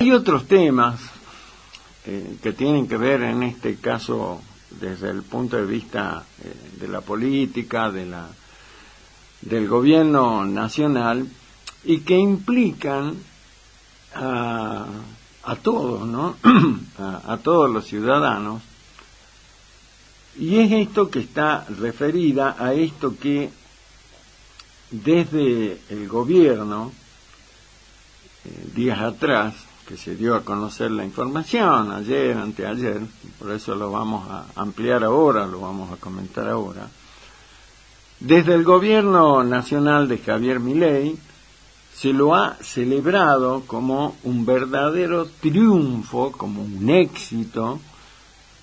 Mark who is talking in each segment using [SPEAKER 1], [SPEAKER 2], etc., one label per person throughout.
[SPEAKER 1] Hay otros temas que tienen que ver en este caso desde el punto de vista de la política, del gobierno nacional, y que implican a todos, ¿no? a todos los ciudadanos, y es esto que está referida a esto que desde el gobierno, días atrás, que se dio a conocer la información, ayer, anteayer, por eso lo vamos a ampliar ahora, lo vamos a comentar ahora, desde el gobierno nacional de Javier Milei, se lo ha celebrado como un verdadero triunfo, como un éxito,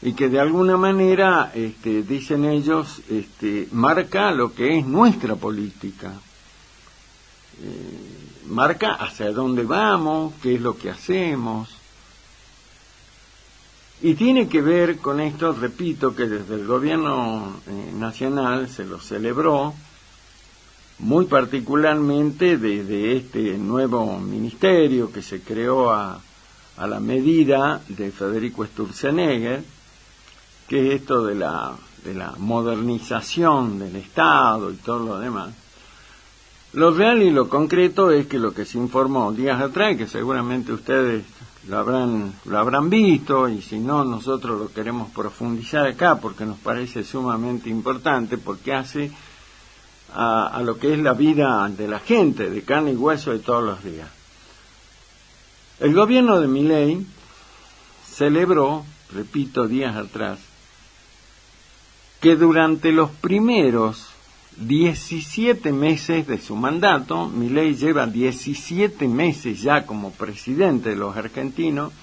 [SPEAKER 1] y que de alguna manera, dicen ellos, marca lo que es nuestra política, marca hacia dónde vamos, qué es lo que hacemos, y tiene que ver con esto, repito, que desde el gobierno nacional se lo celebró, muy particularmente desde este nuevo ministerio que se creó a la medida de Federico Sturzenegger, que es esto de la modernización del Estado y todo lo demás. Lo real y lo concreto es que lo que se informó días atrás, que seguramente ustedes lo habrán visto, y si no, nosotros lo queremos profundizar acá porque nos parece sumamente importante, porque hace a lo que es la vida de la gente, de carne y hueso de todos los días. El gobierno de Milei celebró, repito, días atrás, que durante los primeros 17 meses de su mandato, Milei lleva 17 meses ya como presidente de los argentinos,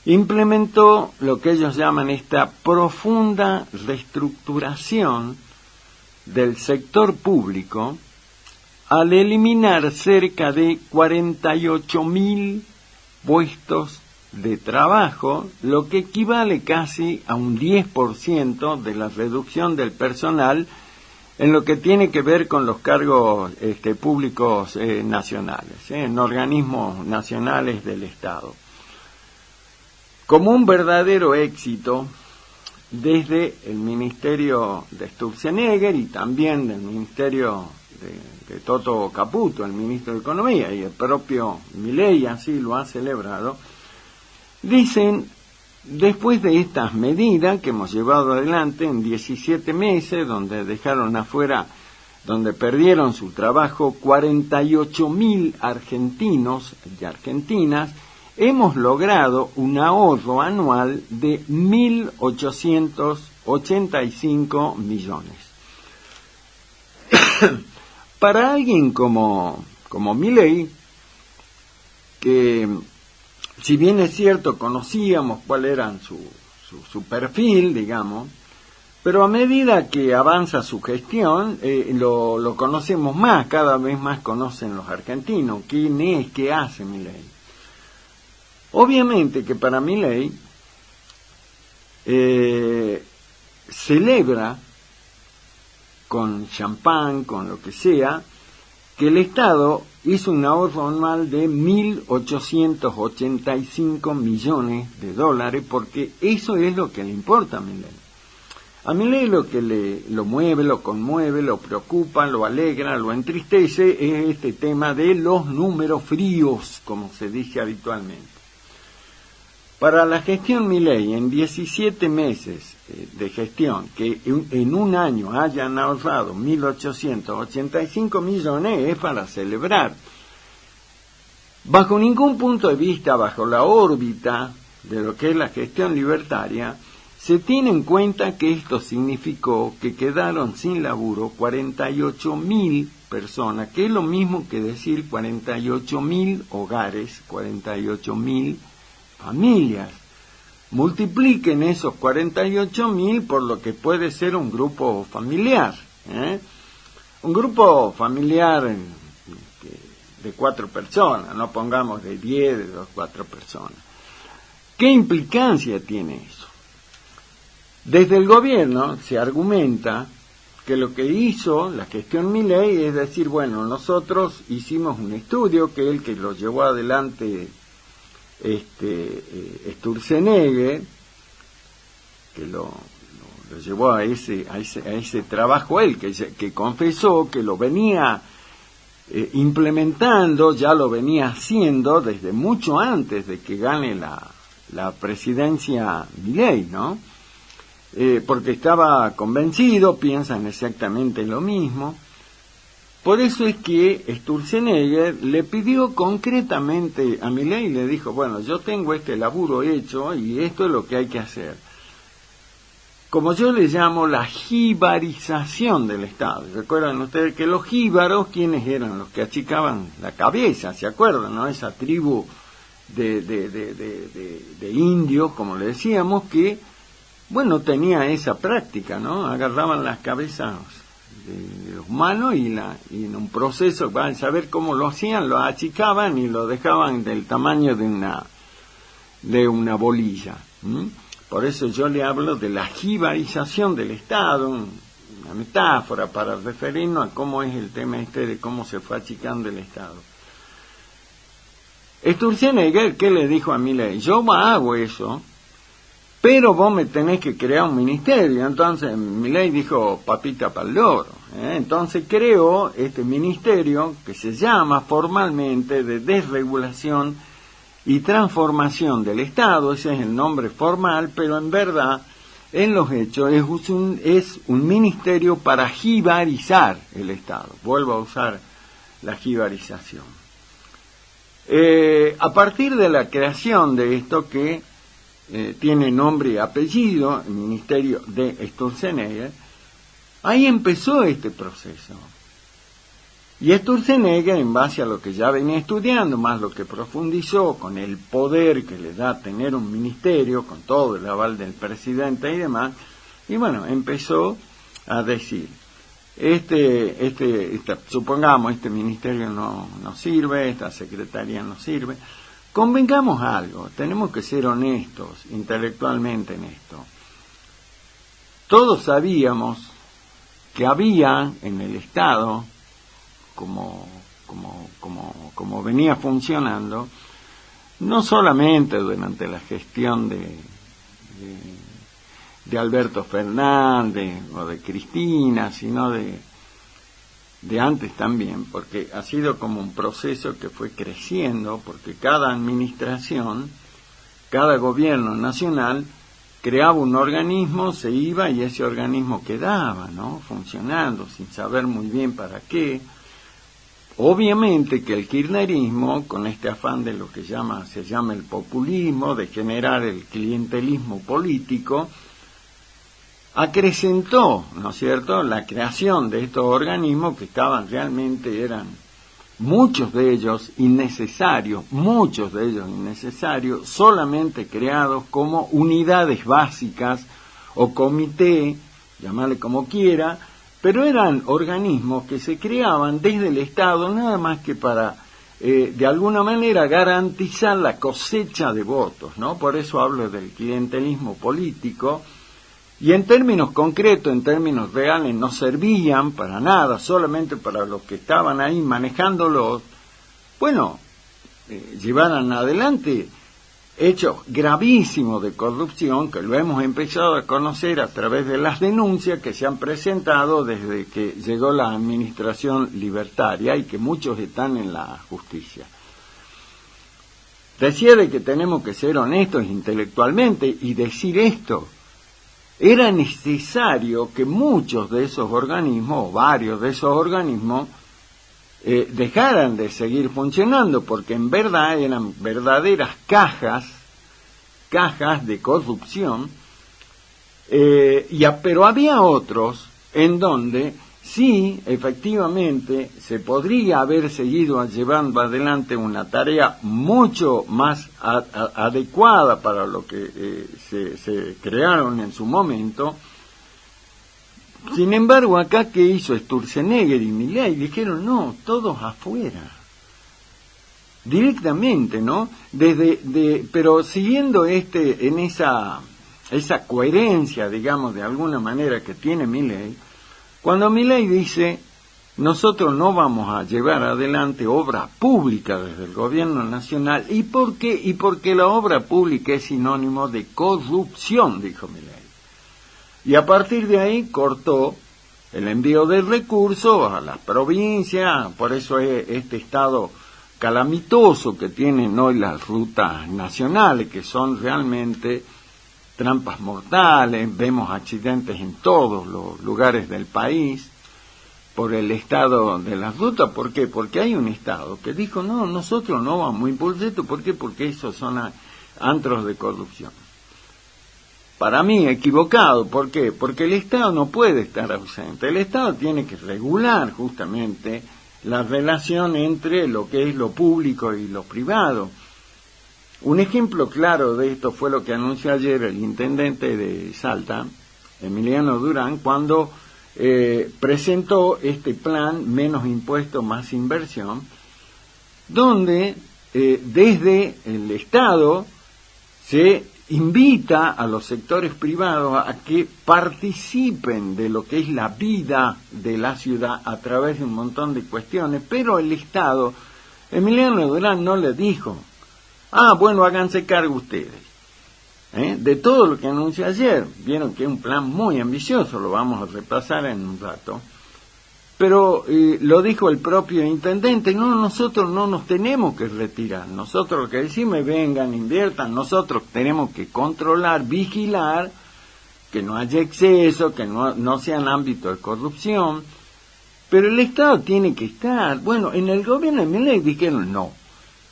[SPEAKER 1] implementó lo que ellos llaman esta profunda reestructuración del sector público al eliminar cerca de 48.000 puestos de trabajo, lo que equivale casi a un 10% de la reducción del personal en lo que tiene que ver con los cargos públicos nacionales, en organismos nacionales del Estado. Como un verdadero éxito, desde el ministerio de Sturzenegger y también del ministerio de Toto Caputo, el ministro de Economía, y el propio Milei así lo ha celebrado, dicen, después de estas medidas que hemos llevado adelante en 17 meses, donde dejaron afuera, donde perdieron su trabajo 48.000 argentinos y argentinas, hemos logrado un ahorro anual de 1.885 millones. Para alguien como Milei, que si bien es cierto conocíamos cuál era su perfil, digamos, pero a medida que avanza su gestión, lo conocemos más, cada vez más conocen los argentinos, quién es, qué hace Milei. Obviamente que para Milei celebra con champán, con lo que sea, que el Estado hizo un ahorro anual de 1.885 millones de dólares, porque eso es lo que le importa a Milei. A Milei lo que lo mueve, lo conmueve, lo preocupa, lo alegra, lo entristece, es este tema de los números fríos, como se dice habitualmente. Para la gestión Milei, en 17 meses de gestión, que en un año hayan ahorrado 1.885 millones, es para celebrar. Bajo ningún punto de vista, bajo la órbita de lo que es la gestión libertaria, se tiene en cuenta que esto significó que quedaron sin laburo 48.000 personas, que es lo mismo que decir 48.000 hogares, 48.000 familias. Multipliquen esos 48.000 por lo que puede ser un grupo familiar, un grupo familiar de 4 personas, no pongamos de 10, de 4 personas. ¿Qué implicancia tiene eso? Desde el gobierno se argumenta que lo que hizo la gestión Milei es decir, bueno, nosotros hicimos un estudio que es el que lo llevó adelante Sturzenegger, que lo llevó a ese trabajo él, que confesó que lo venía implementando, ya lo venía haciendo desde mucho antes de que gane la presidencia Milei, ¿no? Porque estaba convencido, piensan exactamente lo mismo. Por eso es que Sturzenegger le pidió concretamente a Milei, le dijo, bueno, yo tengo este laburo hecho y esto es lo que hay que hacer. Como yo le llamo la jibarización del Estado. ¿Recuerdan ustedes que los jíbaros, quiénes eran? Los que achicaban la cabeza, ¿se acuerdan, no? Esa tribu de indios, como le decíamos, que, bueno, tenía esa práctica, ¿no? Agarraban las cabezas de los humanos y en un proceso, van a saber cómo lo hacían, lo achicaban y lo dejaban del tamaño de una bolilla. Por eso yo le hablo de la jibarización del Estado, una metáfora para referirnos a cómo es el tema de cómo se fue achicando el Estado. Sturzenegger, ¿qué le dijo a Milei? Yo hago eso, pero vos me tenés que crear un ministerio. Entonces Milei dijo, papita pa'l loro. Entonces creó este ministerio que se llama formalmente de desregulación y transformación del Estado. Ese es el nombre formal, pero en verdad, en los hechos, es un ministerio para jibarizar el Estado. Vuelvo a usar la jibarización. A partir de la creación de esto que tiene nombre y apellido, el Ministerio de Sturzenegger, ahí empezó este proceso. Y Sturzenegger, en base a lo que ya venía estudiando, más lo que profundizó con el poder que le da tener un ministerio, con todo el aval del presidente y demás, y bueno, empezó a decir, supongamos, este ministerio no sirve, esta secretaría no sirve, convengamos algo, tenemos que ser honestos intelectualmente en esto. Todos sabíamos que había en el Estado, como venía funcionando, no solamente durante la gestión de Alberto Fernández o de Cristina, sino de antes también, porque ha sido como un proceso que fue creciendo, porque cada administración, cada gobierno nacional creaba un organismo, se iba y ese organismo quedaba, ¿no?, funcionando sin saber muy bien para qué. Obviamente que el kirchnerismo, con este afán de lo que se llama el populismo, de generar el clientelismo político, acrecentó, ¿no es cierto?, la creación de estos organismos que eran muchos de ellos innecesarios, solamente creados como unidades básicas o comité, llamarle como quiera, pero eran organismos que se creaban desde el Estado nada más que para, de alguna manera, garantizar la cosecha de votos, ¿no? Por eso hablo del clientelismo político, y en términos concretos, en términos reales, no servían para nada, solamente para los que estaban ahí manejándolos, bueno, llevaran adelante hechos gravísimos de corrupción que lo hemos empezado a conocer a través de las denuncias que se han presentado desde que llegó la administración libertaria y que muchos están en la justicia. Decía de que tenemos que ser honestos intelectualmente y decir esto. Era necesario que muchos de esos organismos, o varios de esos organismos, dejaran de seguir funcionando, porque en verdad eran verdaderas cajas de corrupción, pero había otros en donde sí, efectivamente, se podría haber seguido llevando adelante una tarea mucho más adecuada para lo que se crearon en su momento. Sin embargo, acá, ¿qué hizo Sturzenegger y Milei? Dijeron, no, todos afuera. Directamente, ¿no? Pero siguiendo en esa coherencia, digamos, de alguna manera que tiene Milei, cuando Milei dice, nosotros no vamos a llevar adelante obra pública desde el gobierno nacional. ¿Y por qué? Y porque la obra pública es sinónimo de corrupción, dijo Milei. Y a partir de ahí cortó el envío de recursos a las provincias, por eso es este estado calamitoso que tienen hoy las rutas nacionales, que son realmente trampas mortales, vemos accidentes en todos los lugares del país por el estado de las rutas. ¿Por qué? Porque hay un estado que dijo, no, nosotros no vamos a impulsar esto. ¿Por qué? Porque esos son antros de corrupción. Para mí, equivocado. ¿Por qué? Porque el Estado no puede estar ausente. El Estado tiene que regular justamente la relación entre lo que es lo público y lo privado. Un ejemplo claro de esto fue lo que anunció ayer el intendente de Salta, Emiliano Durán, cuando presentó este plan menos impuestos, más inversión, donde desde el Estado se invita a los sectores privados a que participen de lo que es la vida de la ciudad a través de un montón de cuestiones, pero el Estado, Emiliano Durán no le dijo, bueno, háganse cargo ustedes, de todo lo que anunció ayer. Vieron que es un plan muy ambicioso, lo vamos a repasar en un rato. Pero lo dijo el propio intendente, no, nosotros no nos tenemos que retirar, nosotros lo que decimos, vengan, inviertan, nosotros tenemos que controlar, vigilar, que no haya exceso, que no sean ámbitos de corrupción, pero el Estado tiene que estar. Bueno, en el gobierno de Milei dijeron no,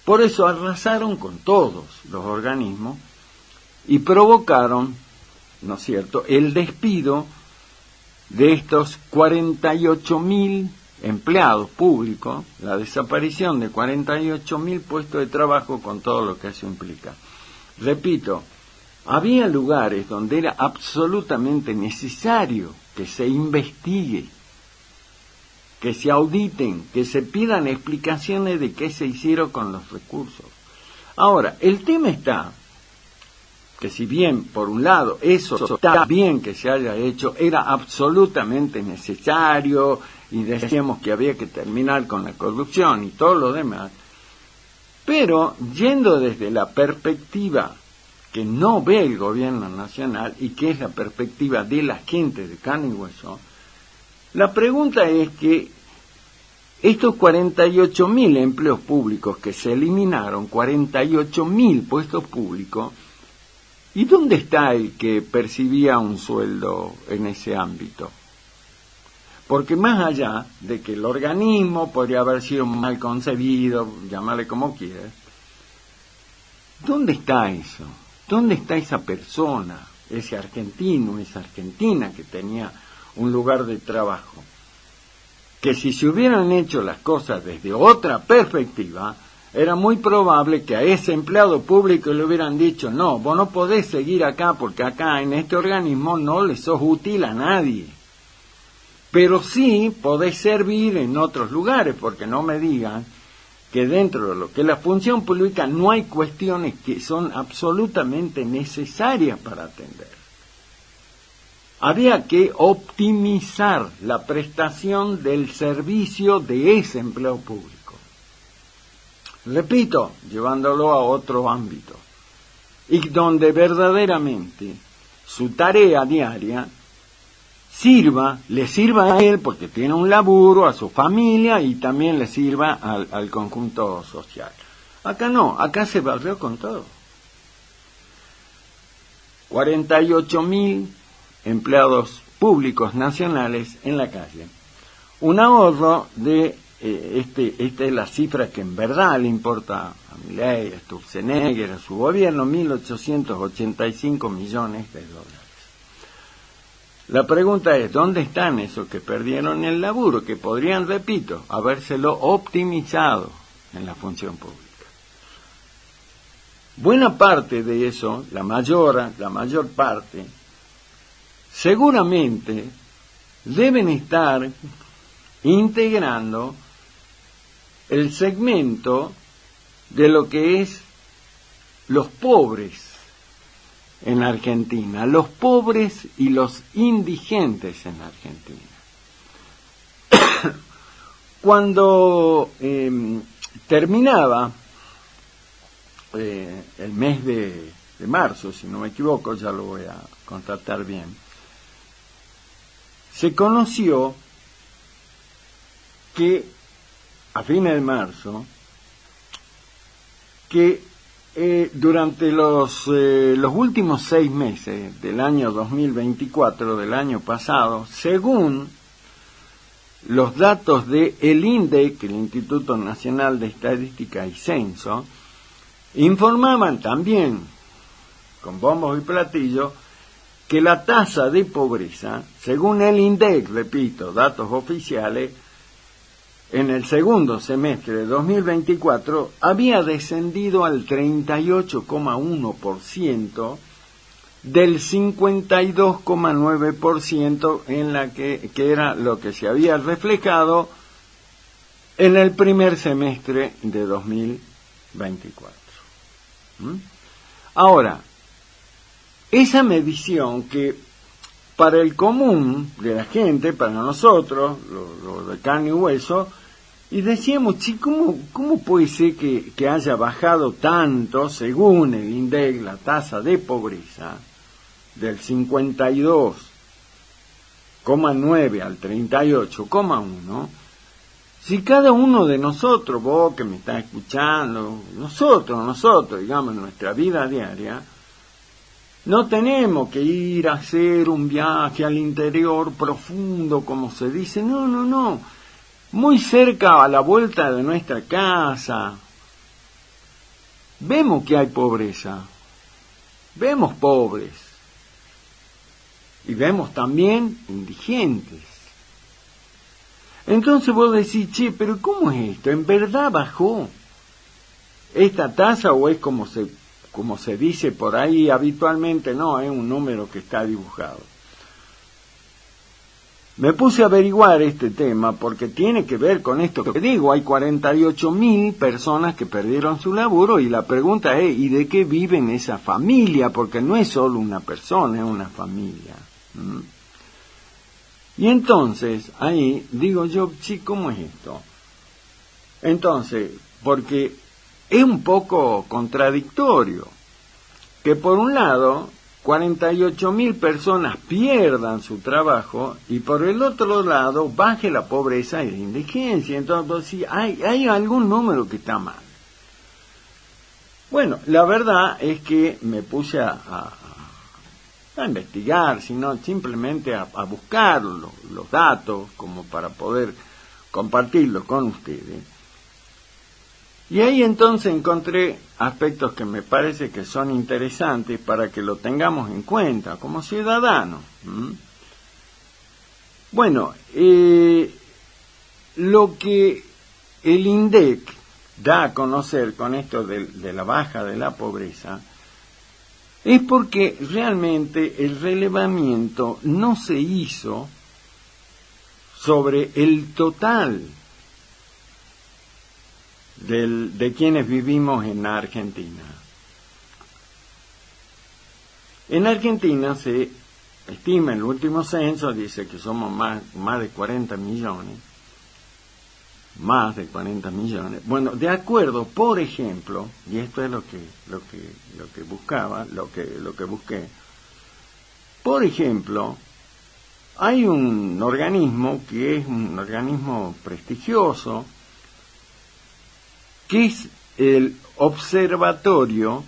[SPEAKER 1] por eso arrasaron con todos los organismos y provocaron, ¿no es cierto?, el despido de estos 48.000 empleados públicos, la desaparición de 48.000 puestos de trabajo con todo lo que eso implica. Repito, había lugares donde era absolutamente necesario que se investigue, que se auditen, que se pidan explicaciones de qué se hicieron con los recursos. Ahora, el tema está que si bien, por un lado, eso está bien que se haya hecho, era absolutamente necesario, y decíamos que había que terminar con la corrupción y todo lo demás, pero yendo desde la perspectiva que no ve el gobierno nacional y que es la perspectiva de la gente de carne y hueso, la pregunta es que estos 48.000 empleos públicos que se eliminaron, 48.000 puestos públicos, ¿y dónde está el que percibía un sueldo en ese ámbito? Porque más allá de que el organismo podría haber sido mal concebido, llamarle como quieras, ¿dónde está eso? ¿Dónde está esa persona, ese argentino, esa argentina que tenía un lugar de trabajo? Que si se hubieran hecho las cosas desde otra perspectiva, era muy probable que a ese empleado público le hubieran dicho, no, vos no podés seguir acá porque acá en este organismo no le sos útil a nadie. Pero sí podés servir en otros lugares, porque no me digan que dentro de lo que es la función pública no hay cuestiones que son absolutamente necesarias para atender. Había que optimizar la prestación del servicio de ese empleo público. Repito, llevándolo a otro ámbito, y donde verdaderamente su tarea diaria le sirva a él porque tiene un laburo, a su familia y también le sirva al conjunto social. Acá no, acá se barrió con todo. 48.000 empleados públicos nacionales en la calle. Un ahorro de esta es la cifra que en verdad le importa a Milei, a Sturzenegger, a su gobierno, 1.885 millones de dólares. La pregunta es, ¿dónde están esos que perdieron el laburo, que podrían, repito, habérselo optimizado en la función pública? Buena parte de eso, la mayor parte, seguramente deben estar integrando el segmento de lo que es los pobres en Argentina, los pobres y los indigentes en Argentina. Cuando terminaba el mes de marzo, si no me equivoco, ya lo voy a constatar bien, se conoció que a fines de marzo, que durante los últimos 6 meses del año 2024, del año pasado, según los datos de el INDEC, el Instituto Nacional de Estadística y Censo, informaban también, con bombos y platillos, que la tasa de pobreza, según el INDEC, repito, datos oficiales, en el segundo semestre de 2024 había descendido al 38,1% del 52,9% en la que era lo que se había reflejado en el primer semestre de 2024. Ahora, esa medición que para el común de la gente, para nosotros, los de carne y hueso, y decíamos, ¿cómo puede ser que haya bajado tanto, según el INDEC, la tasa de pobreza, del 52,9 al 38,1, si cada uno de nosotros, vos que me estás escuchando, nosotros, digamos, en nuestra vida diaria, no tenemos que ir a hacer un viaje al interior profundo, como se dice, no, muy cerca, a la vuelta de nuestra casa, vemos que hay pobreza, vemos pobres, y vemos también indigentes. Entonces vos decís, che, pero ¿cómo es esto? ¿En verdad bajó esta tasa o es como se dice por ahí habitualmente? No, es un número que está dibujado. Me puse a averiguar este tema porque tiene que ver con esto que digo, hay 48.000 personas que perdieron su laburo y la pregunta es, ¿y de qué viven esa familia? Porque no es solo una persona, es una familia. Y entonces, ahí digo yo, sí, ¿cómo es esto? Entonces, porque es un poco contradictorio que por un lado 48.000 personas pierdan su trabajo y por el otro lado baje la pobreza y la indigencia. Entonces, sí, hay algún número que está mal. Bueno, la verdad es que me puse a investigar, sino simplemente a buscar los datos como para poder compartirlos con ustedes. Y ahí entonces encontré aspectos que me parece que son interesantes para que lo tengamos en cuenta como ciudadanos. Bueno, lo que el INDEC da a conocer con esto de la baja de la pobreza es porque realmente el relevamiento no se hizo sobre el total de quienes vivimos en Argentina. En Argentina se estima, en el último censo, dice que somos más de 40 millones. Más de 40 millones. Bueno, de acuerdo, por ejemplo, y esto es lo que busqué. Por ejemplo, hay un organismo que es un organismo prestigioso, que es el Observatorio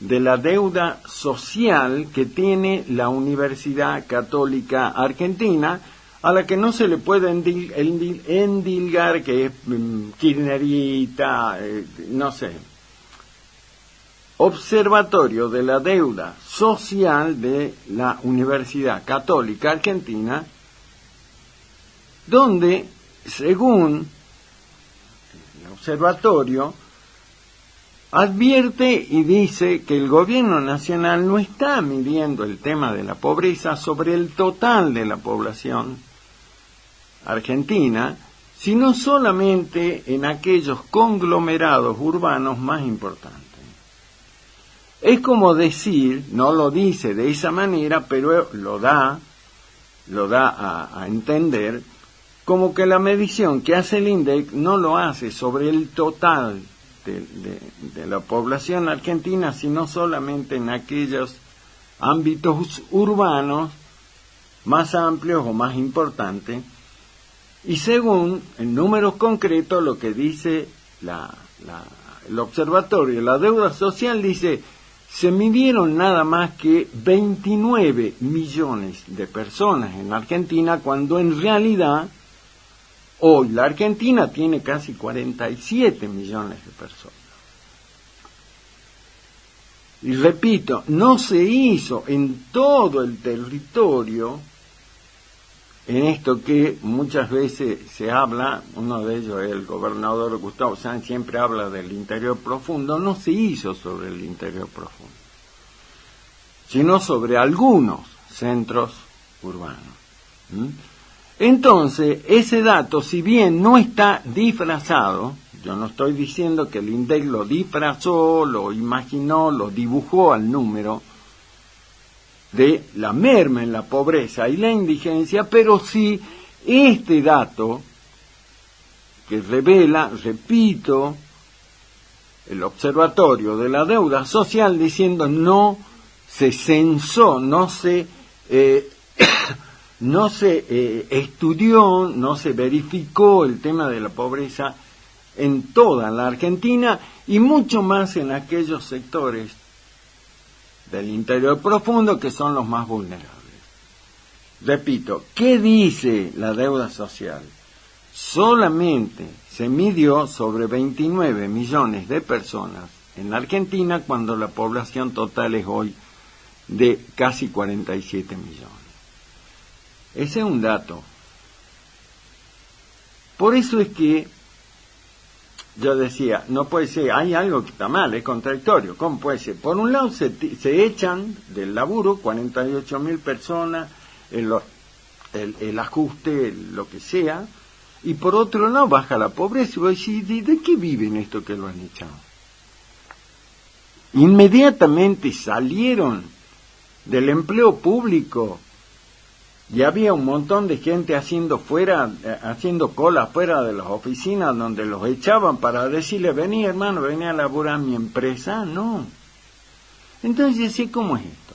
[SPEAKER 1] de la Deuda Social que tiene la Universidad Católica Argentina, a la que no se le puede endilgar que es kirchnerita, no sé. Observatorio de la Deuda Social de la Universidad Católica Argentina, donde, según el observatorio, advierte y dice que el gobierno nacional no está midiendo el tema de la pobreza sobre el total de la población argentina, sino solamente en aquellos conglomerados urbanos más importantes. Es como decir, no lo dice de esa manera, pero lo da a entender, como que la medición que hace el INDEC no lo hace sobre el total de la población argentina, sino solamente en aquellos ámbitos urbanos más amplios o más importantes, y según en números concretos lo que dice el observatorio, la deuda social dice, se midieron nada más que 29 millones de personas en Argentina, cuando en realidad hoy la Argentina tiene casi 47 millones de personas. Y repito, no se hizo en todo el territorio, en esto que muchas veces se habla, uno de ellos es el gobernador Gustavo Sanz, siempre habla del interior profundo, no se hizo sobre el interior profundo, sino sobre algunos centros urbanos. Entonces, ese dato, si bien no está disfrazado, yo no estoy diciendo que el INDEC lo disfrazó, lo imaginó, lo dibujó al número de la merma en la pobreza y la indigencia, pero sí este dato que revela, repito, el observatorio de la deuda social, diciendo no se censó, no se estudió, no se verificó el tema de la pobreza en toda la Argentina, y mucho más en aquellos sectores del interior profundo que son los más vulnerables. Repito, ¿qué dice la deuda social? Solamente se midió sobre 29 millones de personas en la Argentina, cuando la población total es hoy de casi 47 millones. Ese es un dato. Por eso es que yo decía, no puede ser, hay algo que está mal, es contradictorio. ¿Cómo puede ser? Por un lado se echan del laburo 48.000 personas, el ajuste, lo que sea, y por otro lado baja la pobreza. Y vos decís, ¿de qué viven esto que lo han echado? Inmediatamente salieron del empleo público y había un montón de gente haciendo cola fuera de las oficinas donde los echaban para decirle, vení hermano, vení a laburar a mi empresa. No. Entonces, ¿sí? ¿Cómo es esto?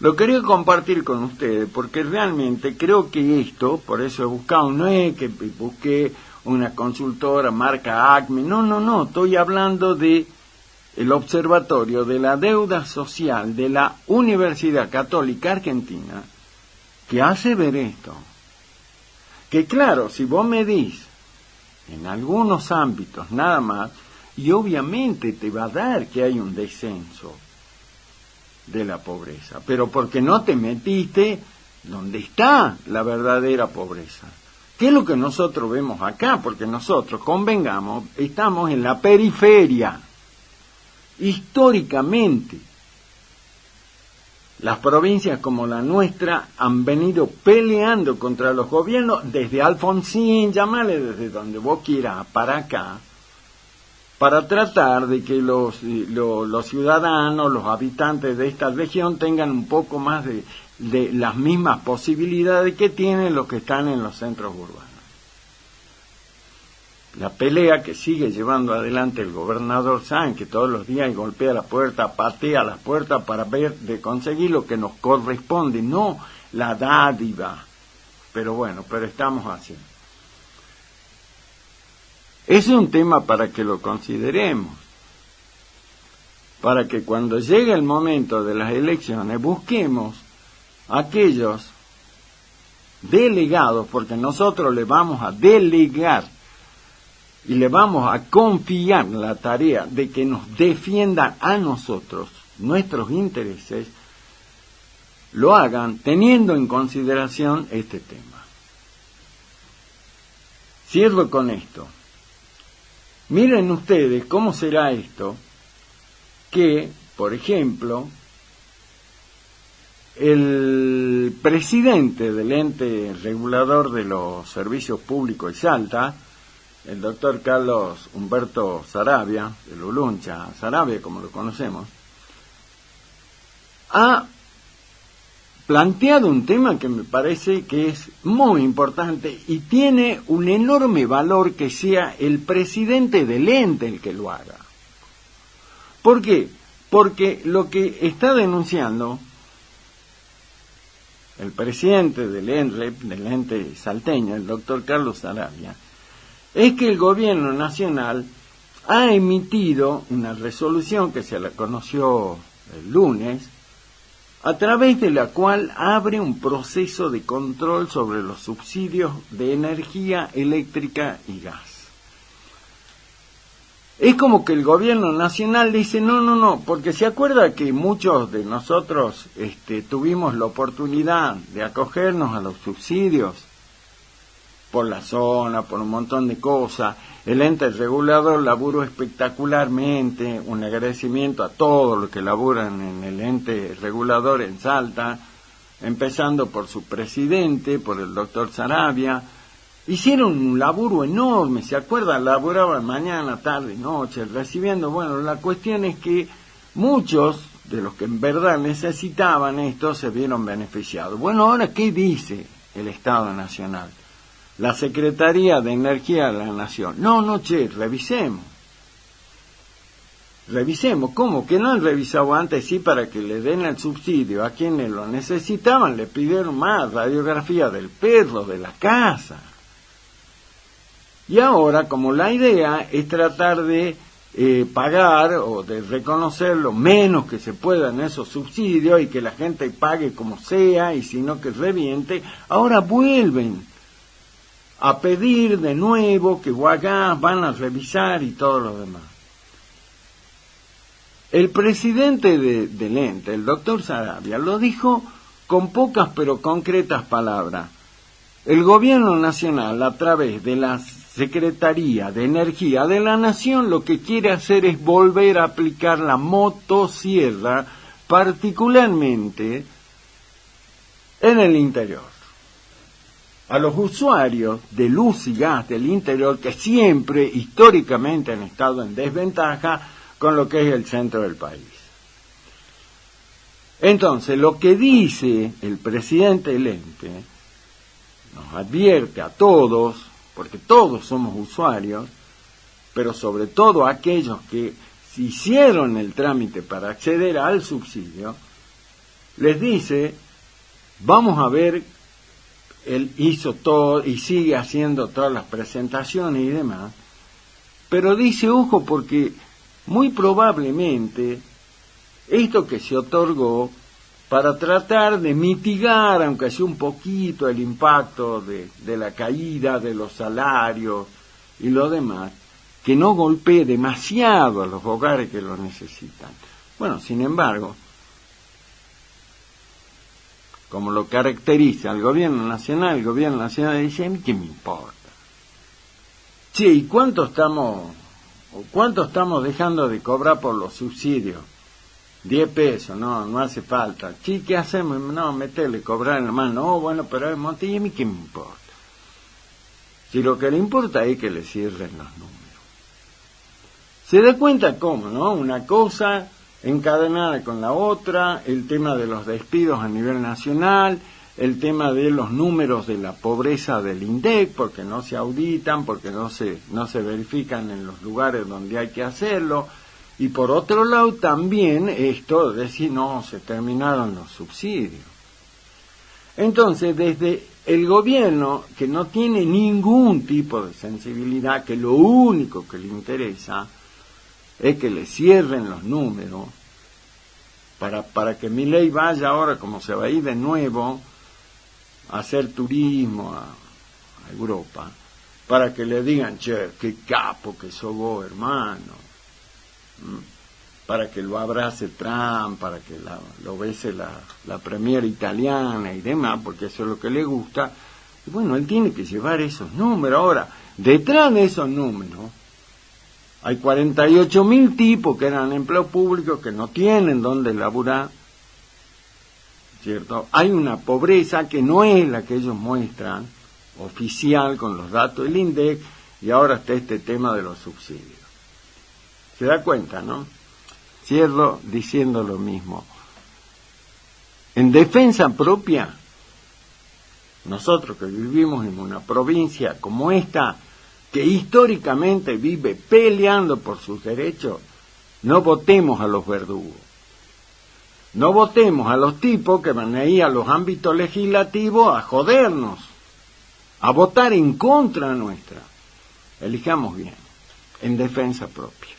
[SPEAKER 1] Lo quería compartir con ustedes porque realmente creo que esto, por eso he buscado, no es que busqué una consultora marca Acme, no, estoy hablando de el Observatorio de la Deuda Social de la Universidad Católica Argentina, que hace ver esto, que claro, si vos medís en algunos ámbitos nada más, y obviamente te va a dar que hay un descenso de la pobreza, pero porque no te metiste donde está la verdadera pobreza. ¿Qué es lo que nosotros vemos acá? Porque nosotros, convengamos, estamos en la periferia. Históricamente, las provincias como la nuestra han venido peleando contra los gobiernos desde Alfonsín, llamale desde donde vos quieras, para acá, para tratar de que los ciudadanos, los habitantes de esta región tengan un poco más de las mismas posibilidades que tienen los que están en los centros urbanos. La pelea que sigue llevando adelante el gobernador Sanz, que todos los días golpea la puerta, patea las puertas para ver de conseguir lo que nos corresponde, no la dádiva. Pero estamos haciendo. Ese es un tema para que lo consideremos, para que cuando llegue el momento de las elecciones busquemos a aquellos delegados, porque nosotros le vamos a delegar y le vamos a confiar la tarea de que nos defiendan a nosotros, nuestros intereses, lo hagan teniendo en consideración este tema. Cierro con esto. Miren ustedes cómo será esto que, por ejemplo, el presidente del ente regulador de los servicios públicos de Salta, el doctor Carlos Humberto Saravia, el Uluncha Saravia, como lo conocemos, ha planteado un tema que me parece que es muy importante y tiene un enorme valor que sea el presidente del ente el que lo haga. ¿Por qué? Porque lo que está denunciando el presidente del ente salteño, el doctor Carlos Saravia, es que el gobierno nacional ha emitido una resolución que se la conoció el lunes, a través de la cual abre un proceso de control sobre los subsidios de energía eléctrica y gas. Es como que el gobierno nacional dice, no, porque se acuerda que muchos de nosotros tuvimos la oportunidad de acogernos a los subsidios por la zona, por un montón de cosas. El ente regulador laburó espectacularmente, un agradecimiento a todos los que laburan en el ente regulador en Salta, empezando por su presidente, por el doctor Saravia. Hicieron un laburo enorme, ¿se acuerdan? Laburaban mañana, tarde, noche, recibiendo. Bueno, la cuestión es que muchos de los que en verdad necesitaban esto se vieron beneficiados. Bueno, ahora, ¿qué dice el Estado Nacional? La Secretaría de Energía de la Nación. No, revisemos. Revisemos. ¿Cómo? ¿Que no han revisado antes? Sí, para que le den el subsidio a quienes lo necesitaban. Le pidieron más radiografía del perro, de la casa. Y ahora, como la idea es tratar de pagar o de reconocer lo menos que se pueda en esos subsidios y que la gente pague como sea y si no que reviente, ahora vuelven a pedir de nuevo que Guagás van a revisar y todo lo demás. El presidente del ente, el doctor Saravia, lo dijo con pocas pero concretas palabras. El gobierno nacional, a través de la Secretaría de Energía de la Nación, lo que quiere hacer es volver a aplicar la motosierra, particularmente en el interior. A los usuarios de luz y gas del interior que siempre, históricamente, han estado en desventaja con lo que es el centro del país. Entonces, lo que dice el presidente del ente nos advierte a todos, porque todos somos usuarios, pero sobre todo aquellos que hicieron el trámite para acceder al subsidio, les dice, vamos a ver. Él hizo todo y sigue haciendo todas las presentaciones y demás, pero dice, ojo, porque muy probablemente esto que se otorgó para tratar de mitigar, aunque sea un poquito, el impacto de la caída de los salarios y lo demás, que no golpee demasiado a los hogares que lo necesitan. Bueno, sin embargo, como lo caracteriza el gobierno nacional dice, ¿a mí qué me importa? Sí, ¿y cuánto estamos dejando de cobrar por los subsidios? 10 pesos, no hace falta. Sí, ¿qué hacemos? No, meterle, cobrar en la mano. No, bueno, pero es monte, ¿y a mí qué me importa? Si lo que le importa es que le cierren los números. ¿Se da cuenta cómo, no? Una cosa encadenada con la otra, el tema de los despidos a nivel nacional, el tema de los números de la pobreza del INDEC, porque no se auditan, porque no se verifican en los lugares donde hay que hacerlo, y por otro lado también esto de decir, no, se terminaron los subsidios. Entonces, desde el gobierno, que no tiene ningún tipo de sensibilidad, que lo único que le interesa es que le cierren los números para que Milei vaya ahora, como se va a ir de nuevo a hacer turismo a Europa, para que le digan, che, qué capo que sos vos, hermano, para que lo abrace Trump, para que lo bese la premier italiana y demás, porque eso es lo que le gusta. Y bueno, él tiene que llevar esos números. Ahora, detrás de esos números hay 48.000 tipos que eran empleos públicos que no tienen dónde laburar, ¿cierto? Hay una pobreza que no es la que ellos muestran, oficial, con los datos del INDEC, y ahora está este tema de los subsidios. ¿Se da cuenta, no? Cierro diciendo lo mismo. en defensa propia, nosotros que vivimos en una provincia como esta, que históricamente vive peleando por sus derechos, no votemos a los verdugos. No votemos a los tipos que van ahí a los ámbitos legislativos a jodernos, a votar en contra nuestra. Elijamos bien, en defensa propia.